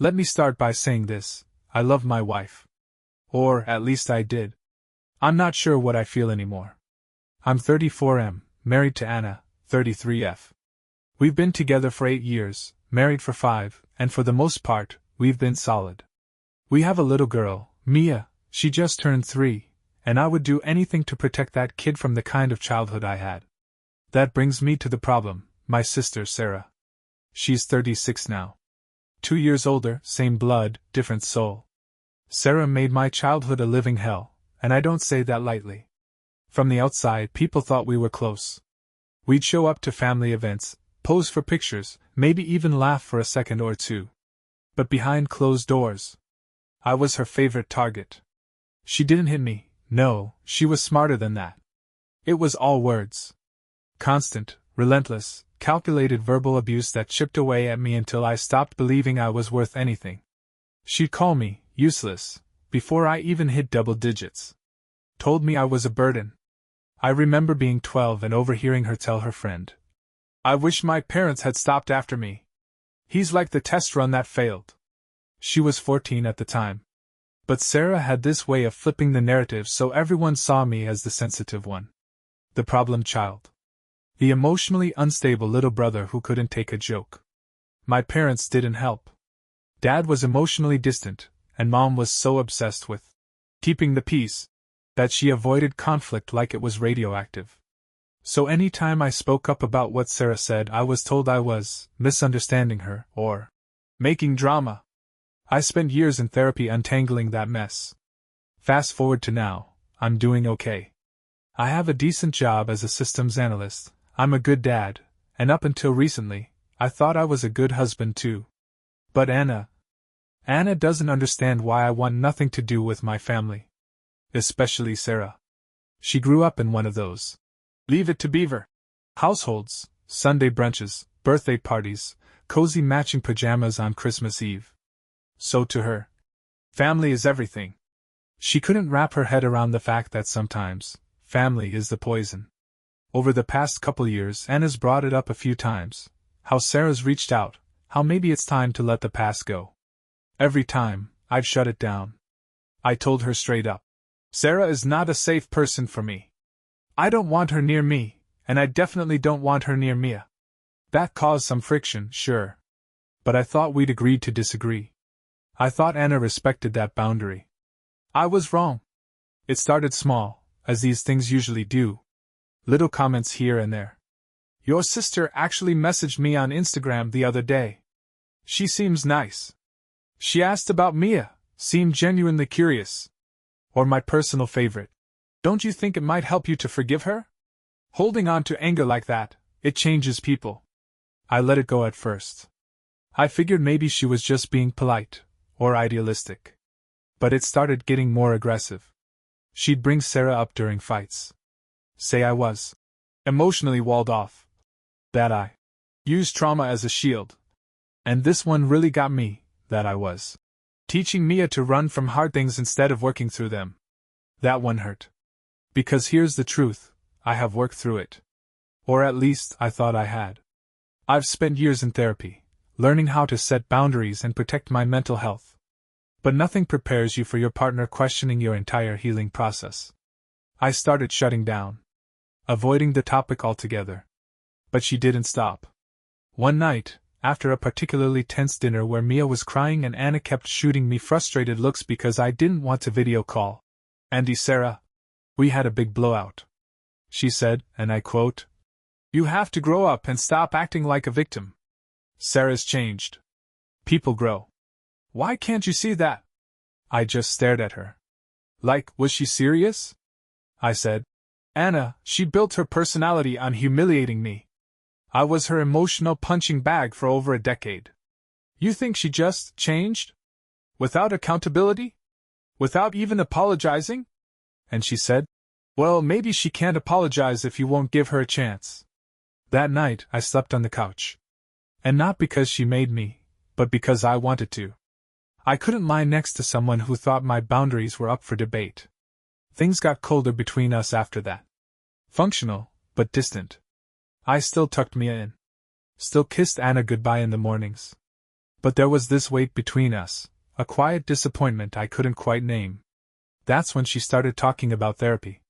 Let me start by saying this: I love my wife. Or, at least I did. I'm not sure what I feel anymore. I'm 34M, married to Anna, 33F. We've been together for 8 years, married for 5, and for the most part, we've been solid. We have a little girl, Mia. She just turned 3, and I would do anything to protect that kid from the kind of childhood I had. That brings me to the problem: my sister Sarah. She's 36 now. 2 years older, same blood, different soul. Sarah made my childhood a living hell, and I don't say that lightly. From the outside, people thought we were close. We'd show up to family events, pose for pictures, maybe even laugh for a second or two. But behind closed doors, I was her favorite target. She didn't hit me, no, she was smarter than that. It was all words. Constant, relentless, calculated verbal abuse that chipped away at me until I stopped believing I was worth anything. She'd call me useless before I even hit double digits. Told me I was a burden. I remember being 12 and overhearing her tell her friend, "I wish my parents had stopped after me. He's like the test run that failed." She was 14 at the time. But Sarah had this way of flipping the narrative so everyone saw me as the sensitive one. The problem child. The emotionally unstable little brother who couldn't take a joke. My parents didn't help. Dad was emotionally distant, and Mom was so obsessed with keeping the peace that she avoided conflict like it was radioactive. So any time I spoke up about what Sarah said, I was told I was misunderstanding her or making drama. I spent years in therapy untangling that mess. Fast forward to now, I'm doing okay. I have a decent job as a systems analyst. I'm a good dad, and up until recently, I thought I was a good husband too. But Anna doesn't understand why I want nothing to do with my family. Especially Sarah. She grew up in one of those Leave It to Beaver households: Sunday brunches, birthday parties, cozy matching pajamas on Christmas Eve. So to her, family is everything. She couldn't wrap her head around the fact that sometimes, family is the poison. Over the past couple years, Anna's brought it up a few times. How Sarah's reached out, how maybe it's time to let the past go. Every time, I've shut it down. I told her straight up, Sarah is not a safe person for me. I don't want her near me, and I definitely don't want her near Mia. That caused some friction, sure. But I thought we'd agreed to disagree. I thought Anna respected that boundary. I was wrong. It started small, as these things usually do. Little comments here and there. Your sister actually messaged me on Instagram the other day. She seems nice. She asked about Mia, seemed genuinely curious. Or my personal favorite. Don't you think it might help you to forgive her? Holding on to anger like that, it changes people. I let it go at first. I figured maybe she was just being polite, or idealistic. But it started getting more aggressive. She'd bring Sarah up during fights. Say I was emotionally walled off. That I used trauma as a shield. And this one really got me, that I was teaching Mia to run from hard things instead of working through them. That one hurt. Because here's the truth, I have worked through it. Or at least, I thought I had. I've spent years in therapy, learning how to set boundaries and protect my mental health. But nothing prepares you for your partner questioning your entire healing process. I started shutting down. Avoiding the topic altogether. But she didn't stop. One night, after a particularly tense dinner where Mia was crying and Anna kept shooting me frustrated looks because I didn't want to video call, "Andy, Sarah, we had a big blowout," she said, and I quote, "You have to grow up and stop acting like a victim. Sarah's changed. People grow. Why can't you see that?" I just stared at her. Like, was she serious? I said, "Anna, she built her personality on humiliating me. I was her emotional punching bag for over a decade. You think she just changed? Without accountability? Without even apologizing?" And she said, "Well, maybe she can't apologize if you won't give her a chance." That night, I slept on the couch. And not because she made me, but because I wanted to. I couldn't lie next to someone who thought my boundaries were up for debate. Things got colder between us after that. Functional, but distant. I still tucked Mia in. Still kissed Anna goodbye in the mornings. But there was this weight between us, a quiet disappointment I couldn't quite name. That's when she started talking about therapy.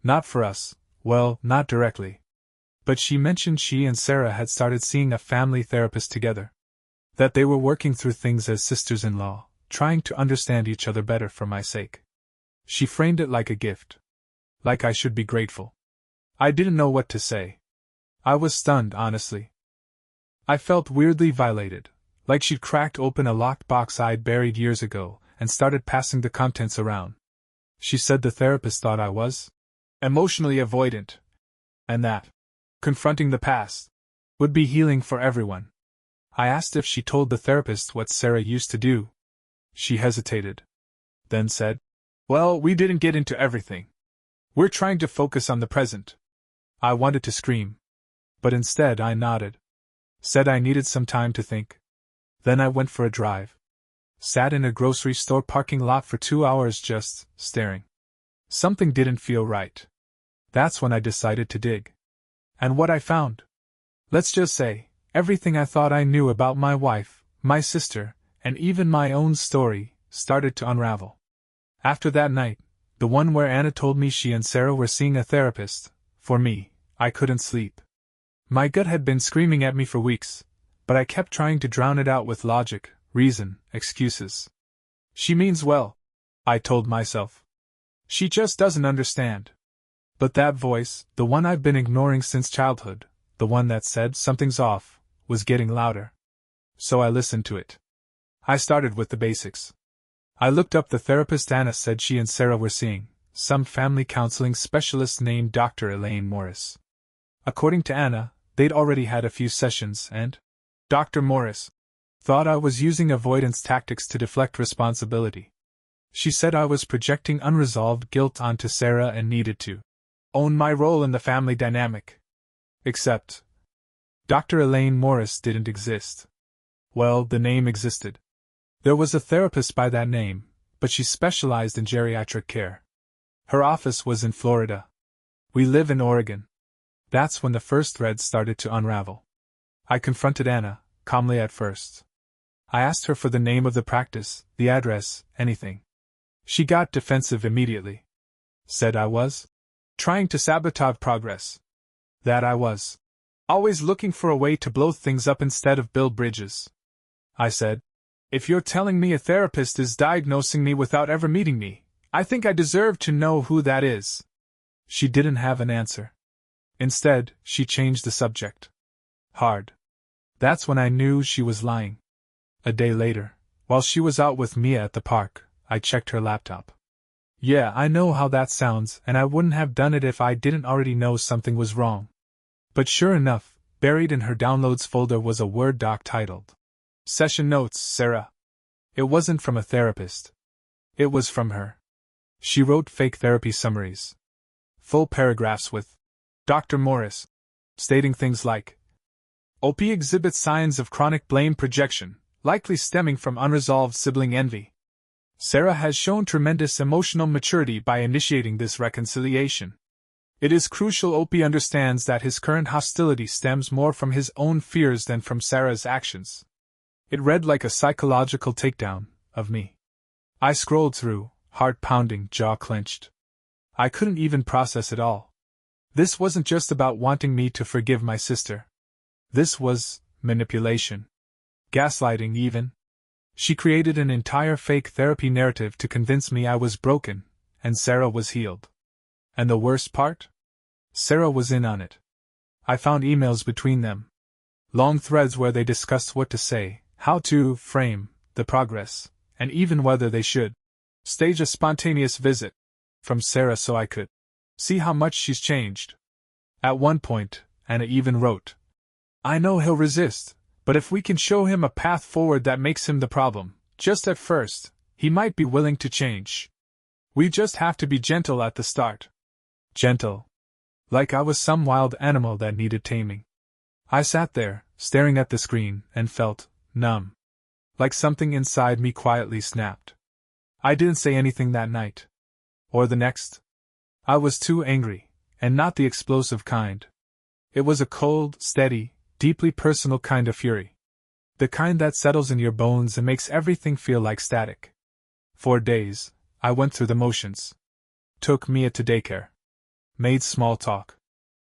Not for us, well, not directly. But she mentioned she and Sarah had started seeing a family therapist together. That they were working through things as sisters-in-law, trying to understand each other better for my sake. She framed it like a gift. Like I should be grateful. I didn't know what to say. I was stunned, honestly. I felt weirdly violated, like she'd cracked open a locked box I'd buried years ago and started passing the contents around. She said the therapist thought I was emotionally avoidant, and that confronting the past would be healing for everyone. I asked if she told the therapist what Sarah used to do. She hesitated, then said, "Well, we didn't get into everything. We're trying to focus on the present." I wanted to scream, but instead I nodded. Said I needed some time to think. Then I went for a drive. Sat in a grocery store parking lot for 2 hours just staring. Something didn't feel right. That's when I decided to dig. And what I found? Let's just say, everything I thought I knew about my wife, my sister, and even my own story, started to unravel. After that night, the one where Anna told me she and Sarah were seeing a therapist, for me, I couldn't sleep. My gut had been screaming at me for weeks, but I kept trying to drown it out with logic, reason, excuses. She means well, I told myself. She just doesn't understand. But that voice, the one I've been ignoring since childhood, the one that said something's off, was getting louder. So I listened to it. I started with the basics. I looked up the therapist Anna said she and Sarah were seeing, some family counseling specialist named Dr. Elaine Morris. According to Anna, they'd already had a few sessions and Dr. Morris thought I was using avoidance tactics to deflect responsibility. She said I was projecting unresolved guilt onto Sarah and needed to own my role in the family dynamic. Except Dr. Elaine Morris didn't exist. Well, the name existed. There was a therapist by that name, but she specialized in geriatric care. Her office was in Florida. We live in Oregon. That's when the first thread started to unravel. I confronted Anna, calmly at first. I asked her for the name of the practice, the address, anything. She got defensive immediately. Said I was trying to sabotage progress. That I was always looking for a way to blow things up instead of build bridges. I said, "If you're telling me a therapist is diagnosing me without ever meeting me, I think I deserve to know who that is." She didn't have an answer. Instead, she changed the subject. Hard. That's when I knew she was lying. A day later, while she was out with Mia at the park, I checked her laptop. Yeah, I know how that sounds, and I wouldn't have done it if I didn't already know something was wrong. But sure enough, buried in her downloads folder was a Word doc titled Session Notes, Sarah. It wasn't from a therapist. It was from her. She wrote fake therapy summaries. Full paragraphs with Dr. Morris, stating things like, OP exhibits signs of chronic blame projection, likely stemming from unresolved sibling envy. Sarah has shown tremendous emotional maturity by initiating this reconciliation. It is crucial OP understands that his current hostility stems more from his own fears than from Sarah's actions. It read like a psychological takedown of me. I scrolled through, heart pounding, jaw clenched. I couldn't even process it all. This wasn't just about wanting me to forgive my sister. This was manipulation. Gaslighting, even. She created an entire fake therapy narrative to convince me I was broken, and Sarah was healed. And the worst part? Sarah was in on it. I found emails between them. Long threads where they discussed what to say, how to frame the progress, and even whether they should stage a spontaneous visit from Sarah so I could see how much she's changed. At one point, Anna even wrote, I know he'll resist, but if we can show him a path forward that makes him the problem, just at first, he might be willing to change. We just have to be gentle at the start. Gentle. Like I was some wild animal that needed taming. I sat there, staring at the screen, and felt numb. Like something inside me quietly snapped. I didn't say anything that night. Or the next. I was too angry, and not the explosive kind. It was a cold, steady, deeply personal kind of fury. The kind that settles in your bones and makes everything feel like static. For days, I went through the motions. Took Mia to daycare. Made small talk.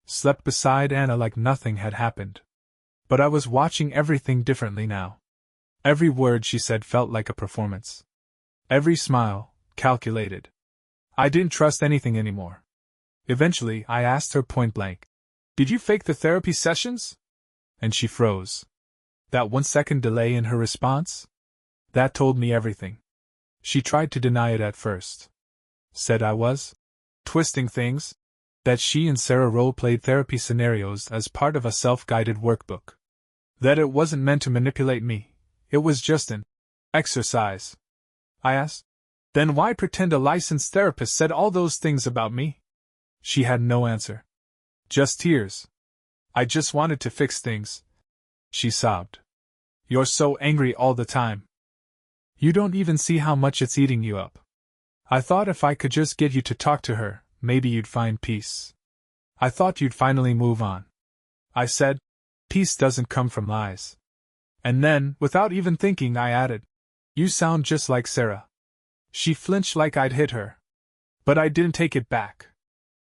Slept beside Anna like nothing had happened. But I was watching everything differently now. Every word she said felt like a performance. Every smile, calculated. I didn't trust anything anymore. Eventually, I asked her point blank, "Did you fake the therapy sessions?" And she froze. That 1-second delay in her response? That told me everything. She tried to deny it at first. Said I was twisting things. That she and Sarah role-played therapy scenarios as part of a self-guided workbook. That it wasn't meant to manipulate me, it was just an exercise. I asked, "Then why pretend a licensed therapist said all those things about me?" She had no answer. Just tears. "I just wanted to fix things," she sobbed. "You're so angry all the time. You don't even see how much it's eating you up. I thought if I could just get you to talk to her, maybe you'd find peace. I thought you'd finally move on." I said, "Peace doesn't come from lies." And then, without even thinking, I added, "You sound just like Sarah." She flinched like I'd hit her. But I didn't take it back.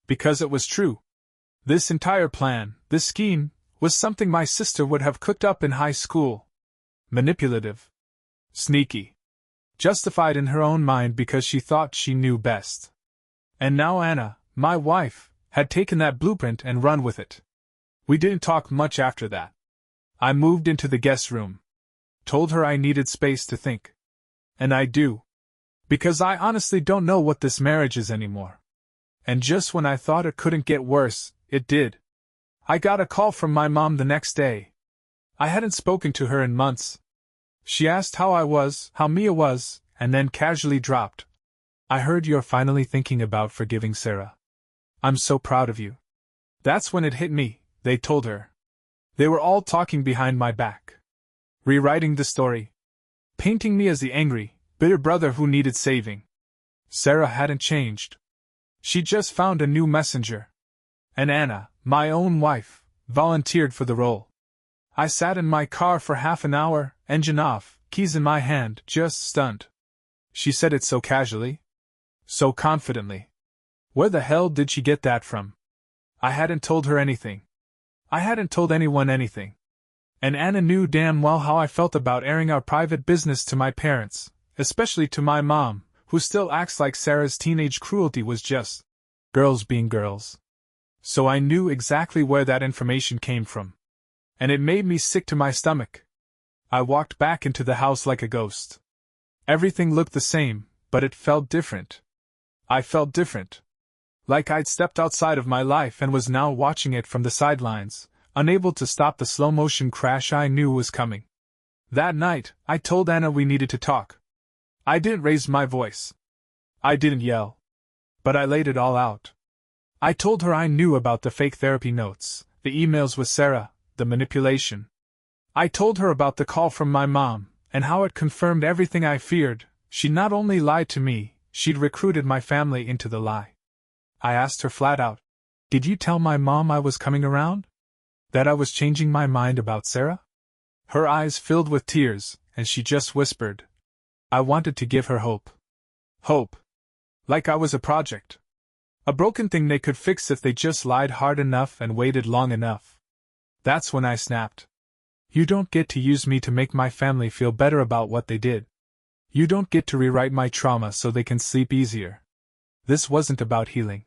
Because it was true. This entire plan, this scheme, was something my sister would have cooked up in high school. Manipulative. Sneaky. Justified in her own mind because she thought she knew best. And now Anna, my wife, had taken that blueprint and run with it. We didn't talk much after that. I moved into the guest room. Told her I needed space to think. And I do. Because I honestly don't know what this marriage is anymore. And just when I thought it couldn't get worse, it did. I got a call from my mom the next day. I hadn't spoken to her in months. She asked how I was, how Mia was, and then casually dropped, "I heard you're finally thinking about forgiving Sarah. I'm so proud of you." That's when it hit me, they told her. They were all talking behind my back. Rewriting the story. Painting me as the angry, bitter brother who needed saving. Sarah hadn't changed. She just found a new messenger. And Anna, my own wife, volunteered for the role. I sat in my car for half an hour, engine off, keys in my hand, just stunned. She said it so casually. So confidently. Where the hell did she get that from? I hadn't told her anything. I hadn't told anyone anything. And Anna knew damn well how I felt about airing our private business to my parents, especially to my mom, who still acts like Sarah's teenage cruelty was just girls being girls. So I knew exactly where that information came from. And it made me sick to my stomach. I walked back into the house like a ghost. Everything looked the same, but it felt different. I felt different. Like I'd stepped outside of my life and was now watching it from the sidelines, unable to stop the slow-motion crash I knew was coming. That night, I told Anna we needed to talk. I didn't raise my voice. I didn't yell. But I laid it all out. I told her I knew about the fake therapy notes, the emails with Sarah, the manipulation. I told her about the call from my mom, and how it confirmed everything I feared. She not only lied to me, she'd recruited my family into the lie. I asked her flat out, "Did you tell my mom I was coming around? That I was changing my mind about Sarah?" Her eyes filled with tears, and she just whispered. I wanted to give her hope. Hope. Like I was a project. A broken thing they could fix if they just lied hard enough and waited long enough. That's when I snapped. You don't get to use me to make my family feel better about what they did. You don't get to rewrite my trauma so they can sleep easier. This wasn't about healing.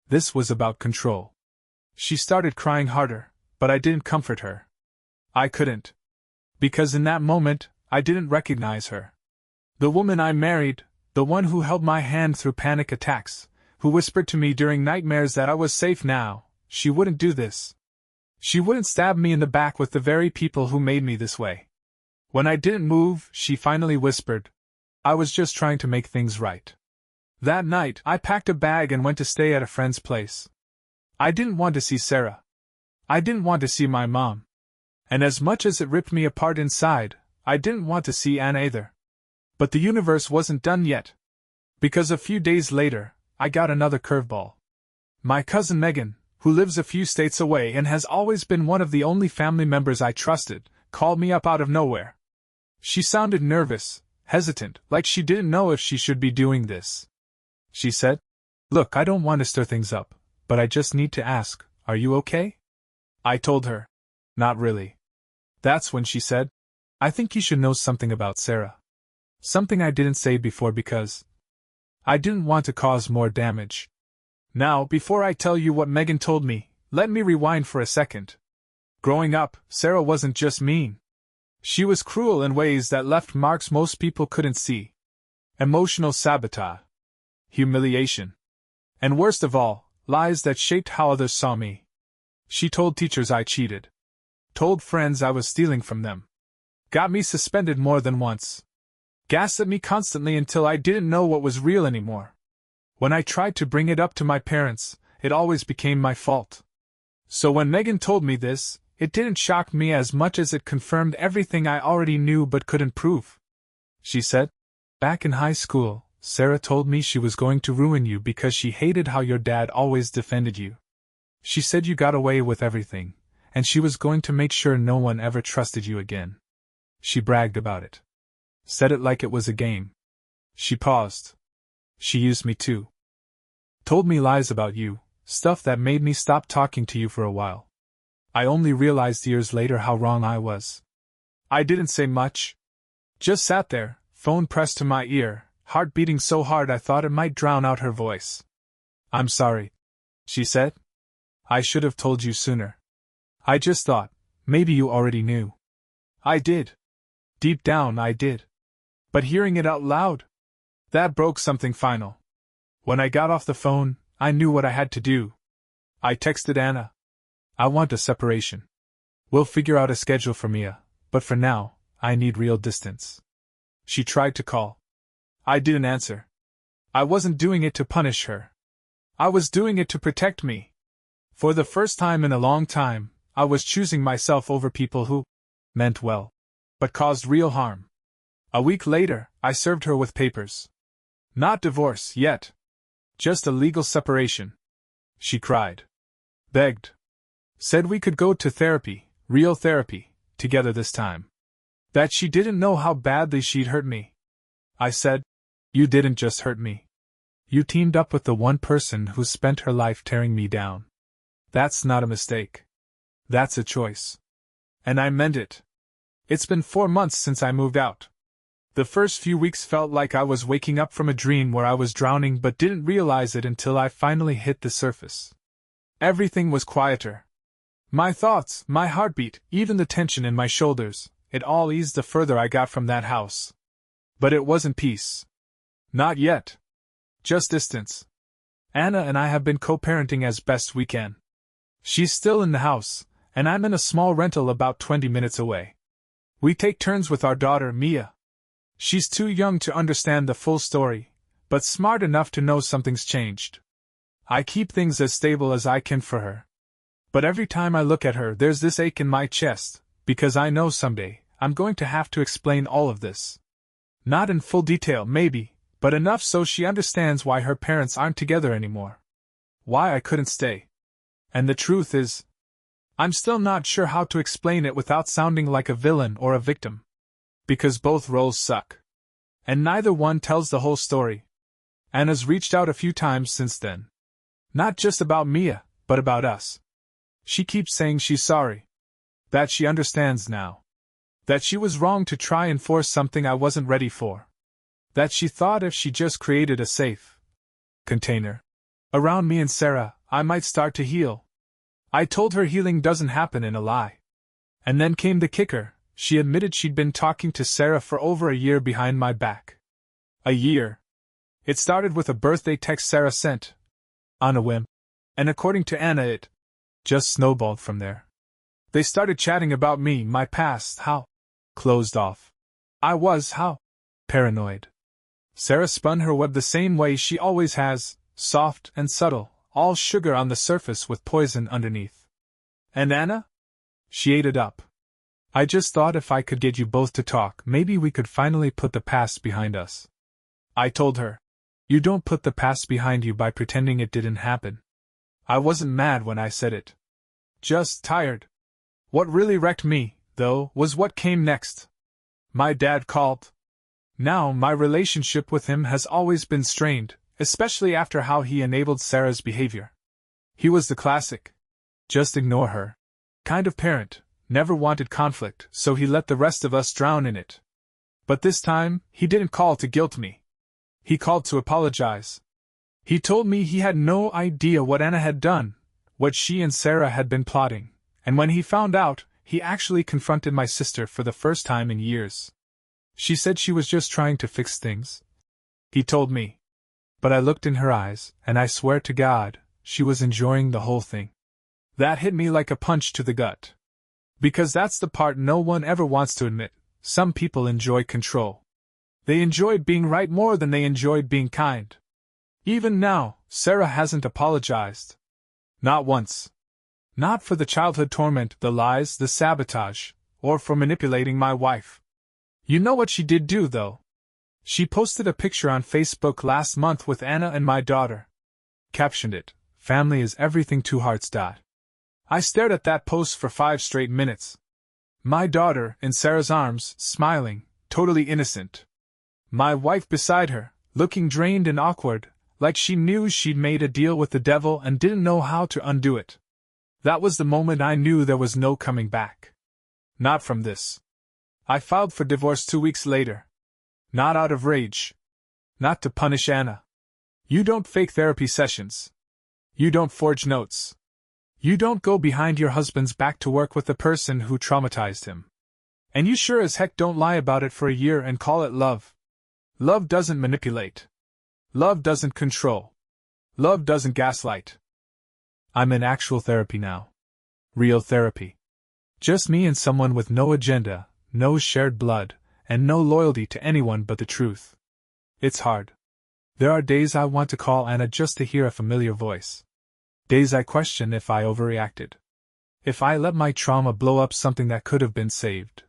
This was about control. She started crying harder, but I didn't comfort her. I couldn't. Because in that moment, I didn't recognize her. The woman I married, the one who held my hand through panic attacks, who whispered to me during nightmares that I was safe now, she wouldn't do this. She wouldn't stab me in the back with the very people who made me this way. When I didn't move, she finally whispered, "I was just trying to make things right." That night, I packed a bag and went to stay at a friend's place. I didn't want to see Sarah. I didn't want to see my mom. And as much as it ripped me apart inside, I didn't want to see Anna either. But the universe wasn't done yet. Because a few days later, I got another curveball. My cousin Megan, who lives a few states away and has always been one of the only family members I trusted, called me up out of nowhere. She sounded nervous, hesitant, like she didn't know if she should be doing this. She said, "Look, I don't want to stir things up, but I just need to ask, are you okay?" I told her, "Not really." That's when she said, "I think you should know something about Sarah." Something I didn't say before because I didn't want to cause more damage. Now, before I tell you what Megan told me, let me rewind for a second. Growing up, Sarah wasn't just mean. She was cruel in ways that left marks most people couldn't see. Emotional sabotage, humiliation, and worst of all, lies that shaped how others saw me. She told teachers I cheated. Told friends I was stealing from them. Got me suspended more than once. Gaslit me constantly until I didn't know what was real anymore. When I tried to bring it up to my parents, it always became my fault. So when Megan told me this, it didn't shock me as much as it confirmed everything I already knew but couldn't prove. She said, "Back in high school, Sarah told me she was going to ruin you because she hated how your dad always defended you. She said you got away with everything, and she was going to make sure no one ever trusted you again." She bragged about it. Said it like it was a game. She paused. "She used me too. Told me lies about you, stuff that made me stop talking to you for a while. I only realized years later how wrong I was. I didn't say much. Just sat there, phone pressed to my ear, heart beating so hard I thought it might drown out her voice. "I'm sorry," she said. "I should have told you sooner. I just thought, maybe you already knew." I did. Deep down I did. But hearing it out loud, that broke something final. When I got off the phone, I knew what I had to do. I texted Anna. "I want a separation. We'll figure out a schedule for Mia, but for now, I need real distance." She tried to call. I didn't answer. I wasn't doing it to punish her. I was doing it to protect me. For the first time in a long time, I was choosing myself over people who meant well, but caused real harm. A week later, I served her with papers. Not divorce yet. Just a legal separation. She cried. Begged. Said we could go to therapy, real therapy, together this time. That she didn't know how badly she'd hurt me. I said, "You didn't just hurt me. You teamed up with the one person who spent her life tearing me down. That's not a mistake. That's a choice." And I meant it. It's been 4 months since I moved out. The first few weeks felt like I was waking up from a dream where I was drowning but didn't realize it until I finally hit the surface. Everything was quieter. My thoughts, my heartbeat, even the tension in my shoulders, it all eased the further I got from that house. But it wasn't peace. Not yet. Just distance. Anna and I have been co-parenting as best we can. She's still in the house, and I'm in a small rental about 20 minutes away. We take turns with our daughter, Mia. She's too young to understand the full story, but smart enough to know something's changed. I keep things as stable as I can for her. But every time I look at her, there's this ache in my chest, because I know someday I'm going to have to explain all of this. Not in full detail, maybe, but enough so she understands why her parents aren't together anymore. Why I couldn't stay. And the truth is, I'm still not sure how to explain it without sounding like a villain or a victim. Because both roles suck. And neither one tells the whole story. Anna's reached out a few times since then. Not just about Mia, but about us. She keeps saying she's sorry. That she understands now. That she was wrong to try and force something I wasn't ready for. That she thought if she just created a safe container around me and Sarah, I might start to heal. I told her healing doesn't happen in a lie. And then came the kicker. She admitted she'd been talking to Sarah for over a year behind my back. A year. It started with a birthday text Sarah sent. On a whim. And according to Anna, it just snowballed from there. They started chatting about me, my past, how closed off I was, how paranoid. Sarah spun her web the same way she always has, soft and subtle, all sugar on the surface with poison underneath. And Anna? She ate it up. I just thought if I could get you both to talk, maybe we could finally put the past behind us. I told her, "You don't put the past behind you by pretending it didn't happen." I wasn't mad when I said it. Just tired. What really wrecked me, though, was what came next. My dad called. Now, my relationship with him has always been strained, especially after how he enabled Sarah's behavior. He was the classic just ignore her kind of parent, never wanted conflict, so he let the rest of us drown in it. But this time, he didn't call to guilt me. He called to apologize. He told me he had no idea what Anna had done, what she and Sarah had been plotting, and when he found out, he actually confronted my sister for the first time in years. She said she was just trying to fix things. He told me. But I looked in her eyes, and I swear to God, she was enjoying the whole thing. That hit me like a punch to the gut. Because that's the part no one ever wants to admit. Some people enjoy control. They enjoyed being right more than they enjoyed being kind. Even now, Sarah hasn't apologized. Not once. Not for the childhood torment, the lies, the sabotage, or for manipulating my wife. You know what she did do, though? She posted a picture on Facebook last month with Anna and my daughter. Captioned it, "Family is everything, 2 hearts. I stared at that post for 5 straight minutes. My daughter, in Sarah's arms, smiling, totally innocent. My wife beside her, looking drained and awkward, like she knew she'd made a deal with the devil and didn't know how to undo it. That was the moment I knew there was no coming back. Not from this. I filed for divorce 2 weeks later. Not out of rage. Not to punish Anna. You don't fake therapy sessions. You don't forge notes. You don't go behind your husband's back to work with the person who traumatized him. And you sure as heck don't lie about it for a year and call it love. Love doesn't manipulate. Love doesn't control. Love doesn't gaslight." I'm in actual therapy now. Real therapy. Just me and someone with no agenda, no shared blood, and no loyalty to anyone but the truth. It's hard. There are days I want to call Anna just to hear a familiar voice. Days I question if I overreacted. If I let my trauma blow up something that could have been saved.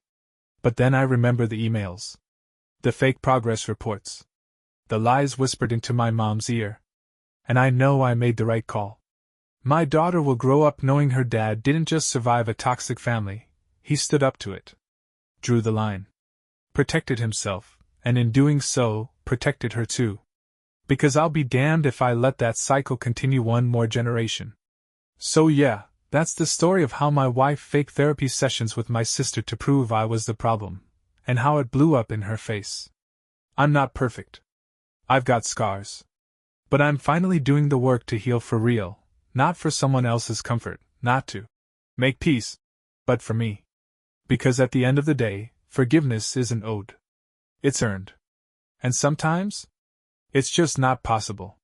But then I remember the emails. The fake progress reports. The lies whispered into my mom's ear. And I know I made the right call. My daughter will grow up knowing her dad didn't just survive a toxic family, he stood up to it. Drew the line. Protected himself, and in doing so, protected her too. Because I'll be damned if I let that cycle continue one more generation. So yeah, that's the story of how my wife faked therapy sessions with my sister to prove I was the problem, and how it blew up in her face. I'm not perfect. I've got scars. But I'm finally doing the work to heal for real, not for someone else's comfort, not to make peace, but for me. Because at the end of the day, forgiveness isn't owed. It's earned. And sometimes, it's just not possible.